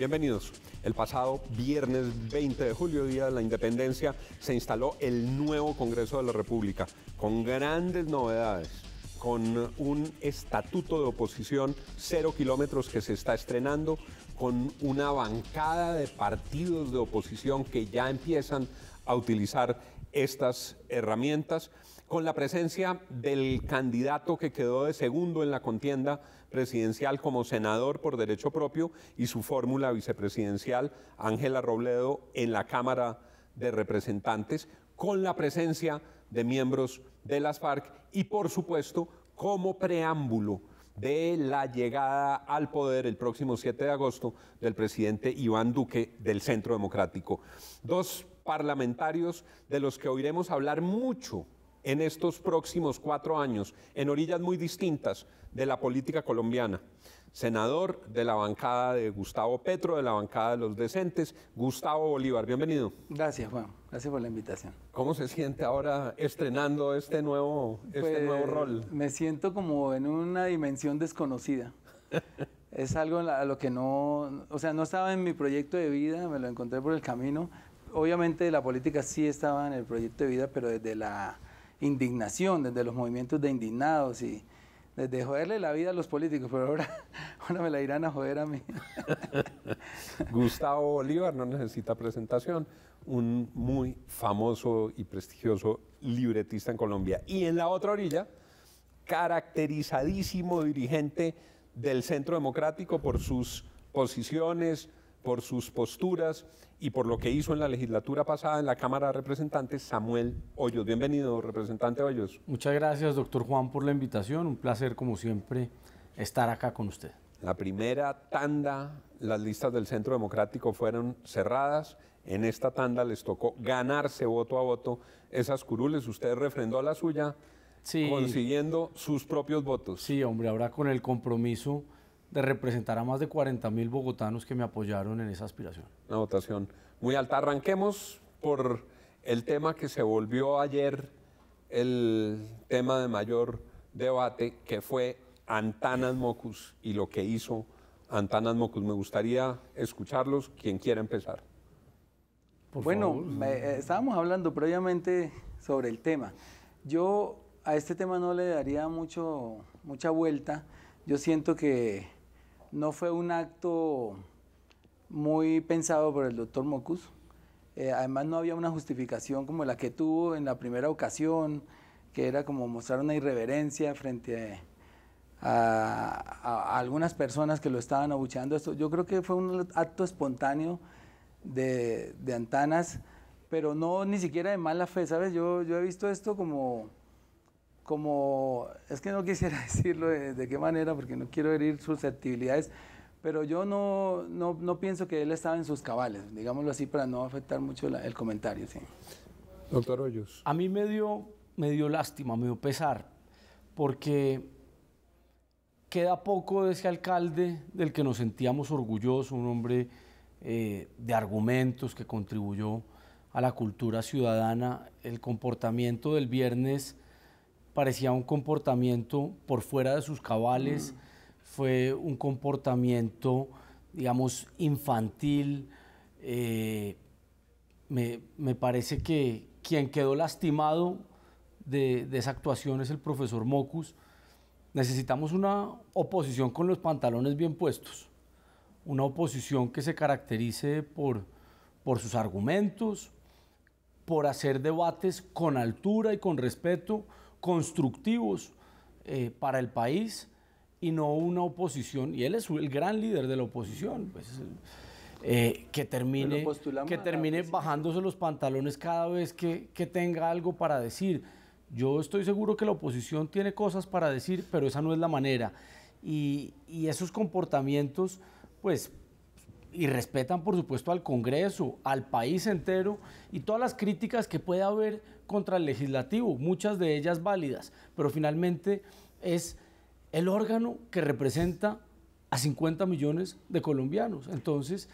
Bienvenidos. El pasado viernes 20 de julio, Día de la Independencia, se instaló el nuevo Congreso de la República, con grandes novedades, con un estatuto de oposición 0 kilómetros que se está estrenando, con una bancada de partidos de oposición que ya empiezan a utilizar estas herramientas, con la presencia del candidato que quedó de segundo en la contienda presidencial como senador por derecho propio y su fórmula vicepresidencial, Ángela Robledo, en la Cámara de Representantes, con la presencia de miembros de las FARC y, por supuesto, como preámbulo de la llegada al poder el próximo 7 de agosto del presidente Iván Duque del Centro Democrático. Dos parlamentarios de los que oiremos hablar mucho en estos próximos 4 años, en orillas muy distintas de la política colombiana. Senador de la bancada de Gustavo Petro, de la bancada de los decentes, Gustavo Bolívar, bienvenido. Gracias, Juan. Gracias por la invitación. ¿Cómo se siente ahora estrenando este nuevo rol? Me siento como en una dimensión desconocida. Es algo a lo que no estaba en mi proyecto de vida, me lo encontré por el camino. Obviamente la política sí estaba en el proyecto de vida, pero desde la indignación, desde los movimientos de indignados y desde joderle la vida a los políticos, pero ahora me la irán a joder a mí. Gustavo Bolívar no necesita presentación, un muy famoso y prestigioso libretista en Colombia. Y en la otra orilla, caracterizadísimo dirigente del Centro Democrático por sus posiciones, por sus posturas y por lo que hizo en la legislatura pasada en la Cámara de Representantes, Samuel Hoyos. Bienvenido, representante Hoyos. Muchas gracias, doctor Juan, por la invitación. Un placer, como siempre, estar acá con usted. La primera tanda, las listas del Centro Democrático fueron cerradas. En esta tanda les tocó ganarse voto a voto esas curules. Usted refrendó la suya, sí, consiguiendo sus propios votos. Sí, hombre, ahora con el compromiso de representar a más de 40.000 bogotanos que me apoyaron en esa aspiración. Una votación muy alta. Arranquemos por el tema que se volvió ayer el tema de mayor debate, que fue Antanas Mockus y lo que hizo Antanas Mockus. Me gustaría escucharlos. ¿Quién quiere empezar? Estábamos hablando previamente sobre el tema. Yo a este tema no le daría mucha vuelta. Yo siento que no fue un acto muy pensado por el doctor Mockus. Además no había una justificación como la que tuvo en la primera ocasión, que era como mostrar una irreverencia frente a algunas personas que lo estaban abucheando. Yo creo que fue un acto espontáneo de Antanas, pero no ni siquiera de mala fe, ¿sabes? Yo he visto esto como es que no quisiera decirlo de qué manera, porque no quiero herir susceptibilidades, pero yo no pienso que él estaba en sus cabales, digámoslo así, para no afectar mucho el comentario. Sí. Doctor Hoyos. A mí me dio lástima, me dio pesar, porque queda poco de ese alcalde del que nos sentíamos orgullosos, un hombre de argumentos que contribuyó a la cultura ciudadana. El comportamiento del viernes parecía un comportamiento por fuera de sus cabales, fue un comportamiento, digamos, infantil. Me parece que quien quedó lastimado de esa actuación es el profesor Mockus. Necesitamos una oposición con los pantalones bien puestos, una oposición que se caracterice por sus argumentos, por hacer debates con altura y con respeto, constructivos para el país, y no una oposición, y él es el gran líder de la oposición, pues, que termine bajándose los pantalones cada vez que tenga algo para decir. Yo estoy seguro que la oposición tiene cosas para decir, pero esa no es la manera, y esos comportamientos pues irrespetan, por supuesto, al Congreso, al país entero, y todas las críticas que puede haber contra el legislativo, muchas de ellas válidas, pero finalmente es el órgano que representa a 50 millones de colombianos. Entonces,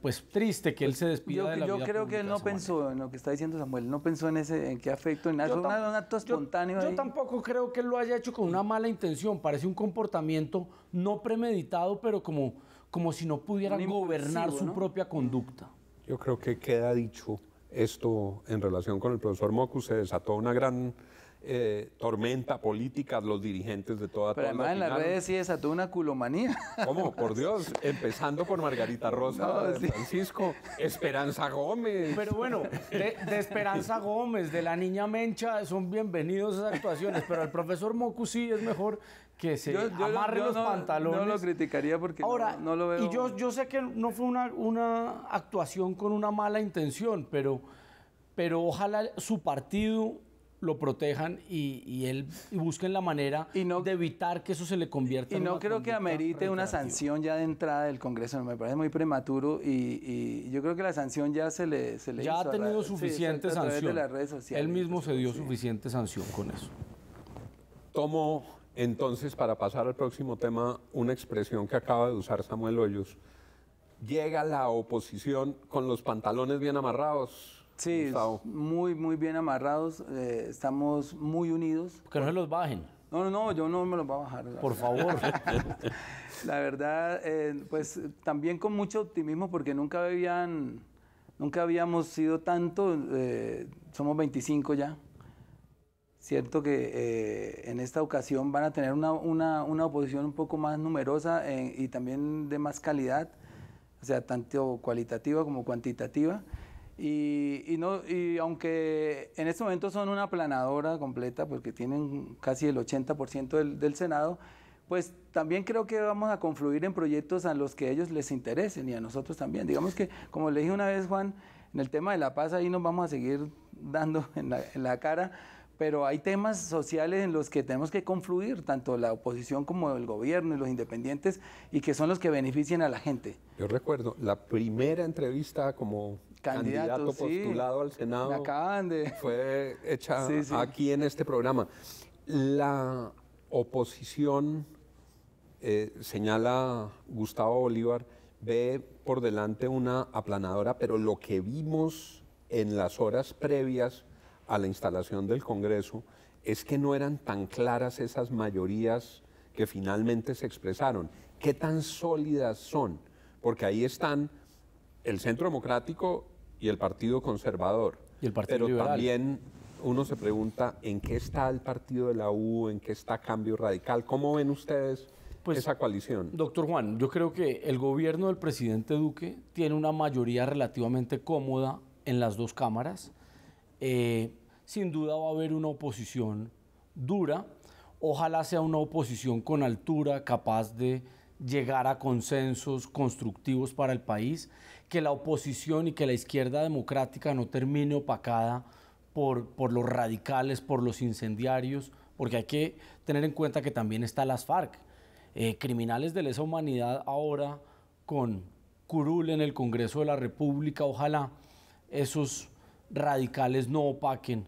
pues triste que él se despida de la vida. Yo creo que él no pensó en lo que está diciendo Samuel, no pensó en qué afecto, en nada, fue un acto espontáneo. Yo tampoco creo que él lo haya hecho con una mala intención, parece un comportamiento no premeditado, pero como como si no pudiera Un gobernar impulsivo, su ¿no? propia conducta. Yo creo que queda dicho esto en relación con el profesor Mocus. Se desató una gran tormenta política, los dirigentes de Pero todas además en las opinaron. redes sí desató una culomanía. ¿Cómo? Por Dios, empezando por Margarita Rosa No, de sí. Francisco, Esperanza Gómez. Pero bueno, de Esperanza Gómez, de la niña Mencha, son bienvenidos esas actuaciones, pero el profesor Mocus sí es mejor que se amarre los pantalones. No lo criticaría porque Ahora, no lo veo. y yo sé que no fue una actuación con una mala intención, pero ojalá su partido lo protejan y busquen la manera de evitar que eso se le convierta Y en no una creo que conducta amerite una reiterativa. sanción ya de entrada del Congreso, me parece muy prematuro y yo creo que la sanción ya se le Ya hizo ha tenido sí, suficiente exacto, a través sanción. de las redes sociales. Él mismo se dio Sí. suficiente sanción con eso. Tomo entonces, para pasar al próximo tema, una expresión que acaba de usar Samuel Hoyos. Llega la oposición con los pantalones bien amarrados. Sí, Gustavo. muy bien amarrados, estamos muy unidos. Que no se los bajen, No, yo no me los voy a bajar. por favor. La verdad, pues también con mucho optimismo porque nunca habíamos sido tanto, somos 25 ya. Cierto que en esta ocasión van a tener una oposición un poco más numerosa y también de más calidad, o sea, tanto cualitativa como cuantitativa. Y aunque en este momento son una aplanadora completa, porque tienen casi el 80% del Senado, pues también creo que vamos a confluir en proyectos a los que a ellos les interesen y a nosotros también. Digamos que, como le dije una vez, Juan, en el tema de la paz ahí nos vamos a seguir dando en la cara, pero hay temas sociales en los que tenemos que confluir, tanto la oposición como el gobierno y los independientes, y que son los que beneficien a la gente. Yo recuerdo la primera entrevista como candidato Sí, postulado al Senado. me acaban de... Fue hecha Sí, sí. aquí en este programa. La oposición, señala Gustavo Bolívar, ve por delante una aplanadora, pero lo que vimos en las horas previas a la instalación del Congreso es que no eran tan claras esas mayorías que finalmente se expresaron. ¿Qué tan sólidas son? Porque ahí están el Centro Democrático y el Partido Conservador. Y el Partido Pero Liberal. también uno se pregunta en qué está el Partido de la U, en qué está Cambio Radical. ¿Cómo ven ustedes esa coalición? Doctor Juan, yo creo que el gobierno del presidente Duque tiene una mayoría relativamente cómoda en las dos cámaras. Sin duda va a haber una oposición dura. Ojalá sea una oposición con altura, capaz de llegar a consensos constructivos para el país, que la oposición y que la izquierda democrática no termine opacada por los radicales, por los incendiarios, porque hay que tener en cuenta que también está las FARC, criminales de lesa humanidad ahora con curul en el Congreso de la República. Ojalá esos radicales no opaquen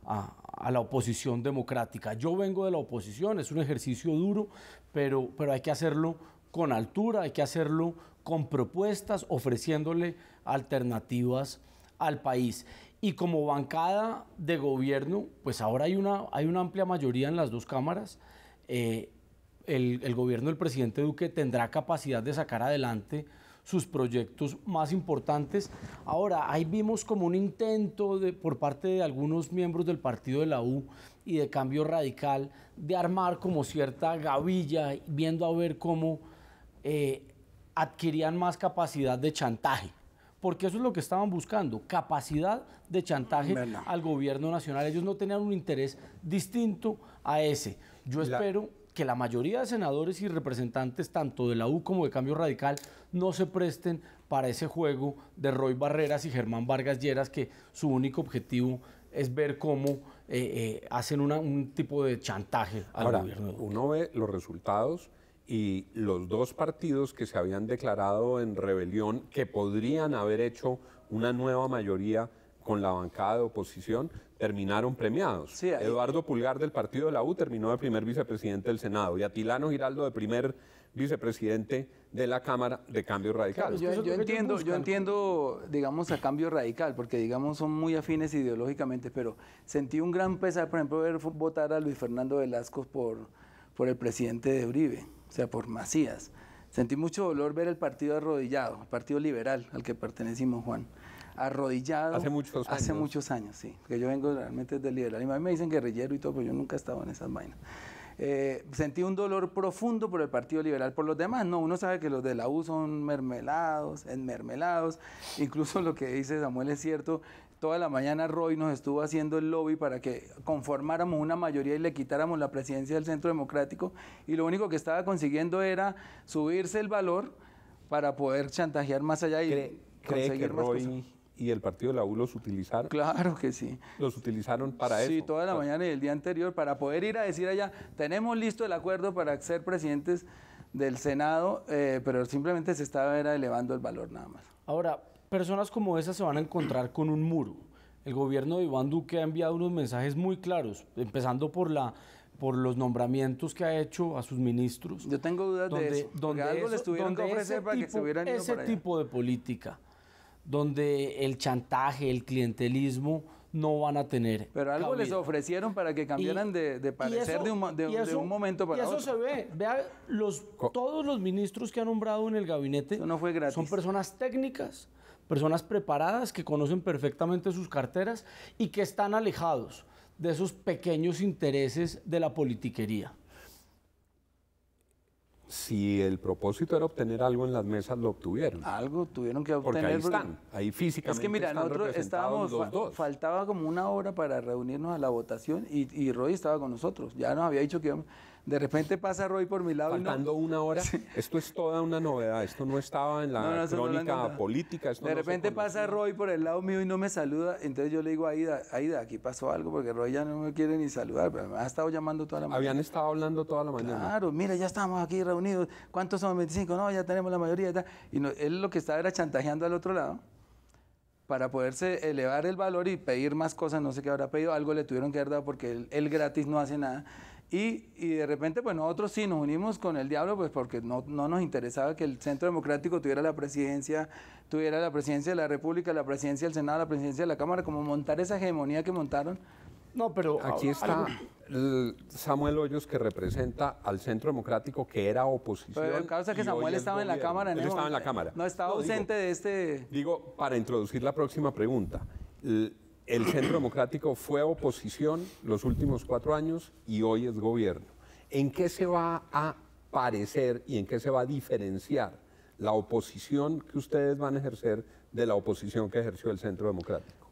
a la oposición democrática. Yo vengo de la oposición, es un ejercicio duro, pero hay que hacerlo con altura, hay que hacerlo con propuestas, ofreciéndole alternativas al país. Y como bancada de gobierno, pues ahora hay una amplia mayoría en las dos cámaras. El gobierno del presidente Duque tendrá capacidad de sacar adelante sus proyectos más importantes. Ahora, ahí vimos como un intento por parte de algunos miembros del Partido de la U y de Cambio Radical de armar como cierta gavilla, viendo a ver cómo adquirían más capacidad de chantaje, porque eso es lo que estaban buscando, capacidad de chantaje al gobierno nacional. Ellos no tenían un interés distinto a ese. Yo espero que la mayoría de senadores y representantes, tanto de la U como de Cambio Radical, no se presten para ese juego de Roy Barreras y Germán Vargas Lleras, que su único objetivo es ver cómo hacen un tipo de chantaje al gobierno. Uno ve los resultados y los dos partidos que se habían declarado en rebelión, que podrían haber hecho una nueva mayoría con la bancada de oposición, terminaron premiados. Sí, Eduardo Pulgar del Partido de la U terminó de primer vicepresidente del Senado y Atilano Giraldo de primer vicepresidente de la Cámara de Cambio Radical. Yo entiendo, digamos, a Cambio Radical, porque, digamos, son muy afines ideológicamente, pero sentí un gran pesar, por ejemplo, ver votar a Luis Fernando Velasco por el presidente de Uribe, o sea, por Macías. Sentí mucho dolor ver el partido arrodillado, el Partido Liberal al que pertenecimos, Juan. Arrodillado. Hace muchos años. Hace muchos años, sí. Porque yo vengo realmente del liberal. Y a mí me dicen guerrillero y todo, pero yo nunca he estado en esas vainas. Sentí un dolor profundo por el Partido Liberal. Por los demás, no. Uno sabe que los de la U son mermelados, enmermelados. Incluso lo que dice Samuel es cierto. Toda la mañana Roy nos estuvo haciendo el lobby para que conformáramos una mayoría y le quitáramos la presidencia del Centro Democrático. Y lo único que estaba consiguiendo era subirse el valor para poder chantajear más allá y ¿Cree que Roy y el partido de la U los utilizaron? Claro que sí. ¿Los utilizaron para eso? Sí, toda la mañana y el día anterior para poder ir a decir allá, tenemos listo el acuerdo para ser presidentes del Senado, pero simplemente se estaba elevando el valor nada más. Ahora, personas como esas se van a encontrar con un muro. El gobierno de Iván Duque ha enviado unos mensajes muy claros, empezando por los nombramientos que ha hecho a sus ministros. Yo tengo dudas de eso, donde algo les tuvieron que ofrecer para que se hubieran ido ese para allá. tipo de política, donde el chantaje, el clientelismo no van a tener Pero algo cabida. les ofrecieron para que cambiaran de parecer de un momento para otro. Y eso se ve. Vea, todos los ministros que ha nombrado en el gabinete Eso no fue gratis. son personas técnicas, personas preparadas, que conocen perfectamente sus carteras y que están alejados de esos pequeños intereses de la politiquería. Si el propósito era obtener algo en las mesas, lo obtuvieron. Algo tuvieron que Porque obtener. ahí están, ahí físicamente Es que mira, están nosotros representados los dos. faltaba como una hora para reunirnos a la votación y Roy estaba con nosotros. Ya nos había dicho que íbamos. De repente pasa Roy por mi lado. Faltando una hora, esto es toda una novedad, esto no estaba en la crónica política. Esto de repente pasa Roy por el lado mío y no me saluda, entonces yo le digo a Aida, aquí pasó algo, porque Roy ya no me quiere ni saludar, pero me ha estado llamando toda la mañana. Habían estado hablando toda la mañana. Claro, mira, ya estamos aquí reunidos, ¿cuántos son? 25, no, ya tenemos la mayoría. Y él lo que estaba era chantajeando al otro lado para poderse elevar el valor y pedir más cosas, no sé qué habrá pedido, algo le tuvieron que haber dado porque él gratis no hace nada. Y de repente, pues nosotros sí nos unimos con el diablo, pues porque no nos interesaba que el Centro Democrático tuviera la presidencia de la República, la presidencia del Senado, la presidencia de la Cámara, como montar esa hegemonía que montaron. No, pero aquí está Samuel Hoyos, que representa al Centro Democrático, que era oposición. Pero causa que Samuel estaba en la Cámara. Él estaba en la Cámara. No, estaba ausente de este... Digo, para introducir la próxima pregunta. El Centro Democrático fue oposición los últimos 4 años y hoy es gobierno. ¿En qué se va a parecer y en qué se va a diferenciar la oposición que ustedes van a ejercer de la oposición que ejerció el Centro Democrático?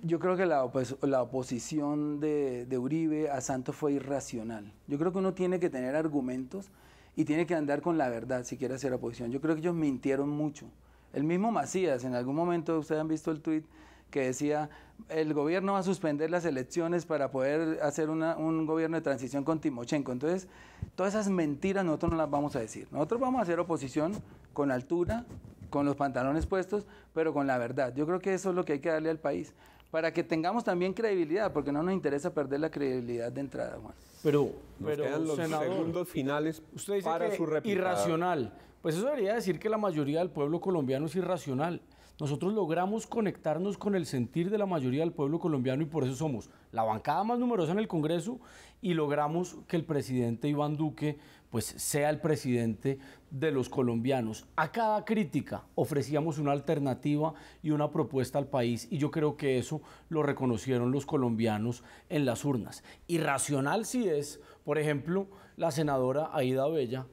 Yo creo que la oposición de Uribe a Santos fue irracional. Yo creo que uno tiene que tener argumentos y tiene que andar con la verdad si quiere hacer oposición. Yo creo que ellos mintieron mucho. El mismo Macías, en algún momento ustedes han visto el tuit que decía, el gobierno va a suspender las elecciones para poder hacer un gobierno de transición con Timochenko. Entonces, todas esas mentiras nosotros no las vamos a decir. Nosotros vamos a hacer oposición con altura, con los pantalones puestos, pero con la verdad. Yo creo que eso es lo que hay que darle al país, para que tengamos también credibilidad, porque no nos interesa perder la credibilidad de entrada, Juan. Pero quedan los senador, segundos finales usted dice para que su réplica. irracional. Pues eso debería decir que la mayoría del pueblo colombiano es irracional. Nosotros logramos conectarnos con el sentir de la mayoría del pueblo colombiano y por eso somos la bancada más numerosa en el Congreso y logramos que el presidente Iván Duque pues sea el presidente de los colombianos. A cada crítica ofrecíamos una alternativa y una propuesta al país y yo creo que eso lo reconocieron los colombianos en las urnas. Irracional sí es, por ejemplo, la senadora Aida Bella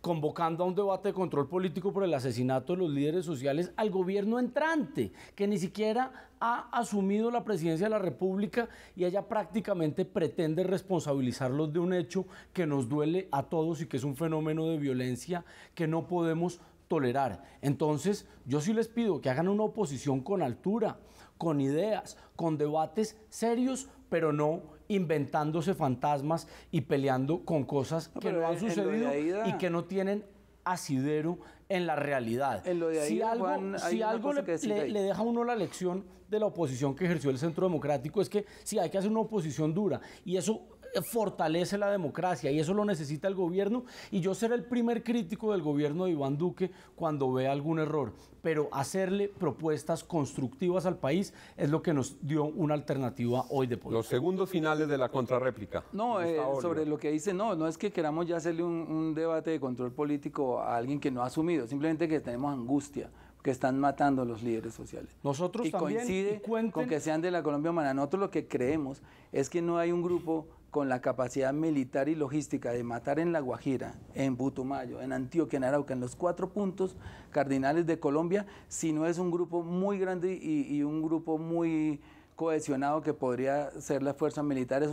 convocando a un debate de control político por el asesinato de los líderes sociales al gobierno entrante, que ni siquiera ha asumido la presidencia de la República y ella prácticamente pretende responsabilizarlos de un hecho que nos duele a todos y que es un fenómeno de violencia que no podemos tolerar. Entonces, yo sí les pido que hagan una oposición con altura, con ideas, con debates serios, pero no inventándose fantasmas y peleando con cosas que no han sucedido y que no tienen asidero en la realidad. En lo de Aida, Si algo le deja a uno la lección de la oposición que ejerció el Centro Democrático es que sí hay que hacer una oposición dura y eso fortalece la democracia y eso lo necesita el gobierno, y yo seré el primer crítico del gobierno de Iván Duque cuando vea algún error, pero hacerle propuestas constructivas al país es lo que nos dio una alternativa hoy de poder. Los segundos finales de la contrarréplica. No, sobre lo que dice, no es que queramos ya hacerle un debate de control político a alguien que no ha asumido, simplemente que tenemos angustia, que están matando a los líderes sociales. Nosotros y también, coincide con que sean de la Colombia humana. Nosotros lo que creemos es que no hay un grupo con la capacidad militar y logística de matar en La Guajira, en Putumayo, en Antioquia, en Arauca, en los 4 puntos cardinales de Colombia, si no es un grupo muy grande y un grupo muy cohesionado que podría ser las fuerzas militares,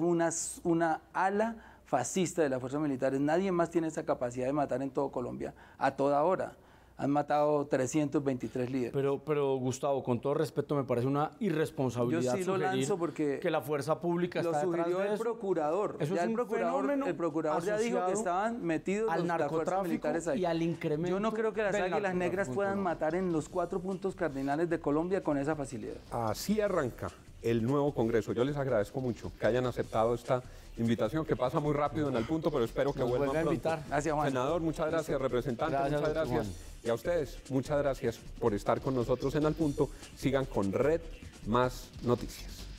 una ala fascista de las fuerzas militares. Nadie más tiene esa capacidad de matar en todo Colombia a toda hora. Han matado 323 líderes. Pero Gustavo, con todo respeto, me parece una irresponsabilidad. Yo sí lo lanzo porque que la fuerza pública está detrás de eso. Lo sugirió el procurador. Eso es un fenómeno. El procurador ya dijo que estaban metidos al las fuerzas militares ahí. Y al incremento. Yo no creo que las Águilas Negras puedan matar en los 4 puntos cardinales de Colombia con esa facilidad. Así arranca el nuevo Congreso. Yo les agradezco mucho que hayan aceptado esta invitación, que pasa muy rápido en el punto, pero espero que vuelvan pronto. Invitar. Gracias, Juan. Senador, muchas gracias. Representante, muchas gracias. Y a ustedes, muchas gracias por estar con nosotros en Al Punto. Sigan con Red Más Noticias.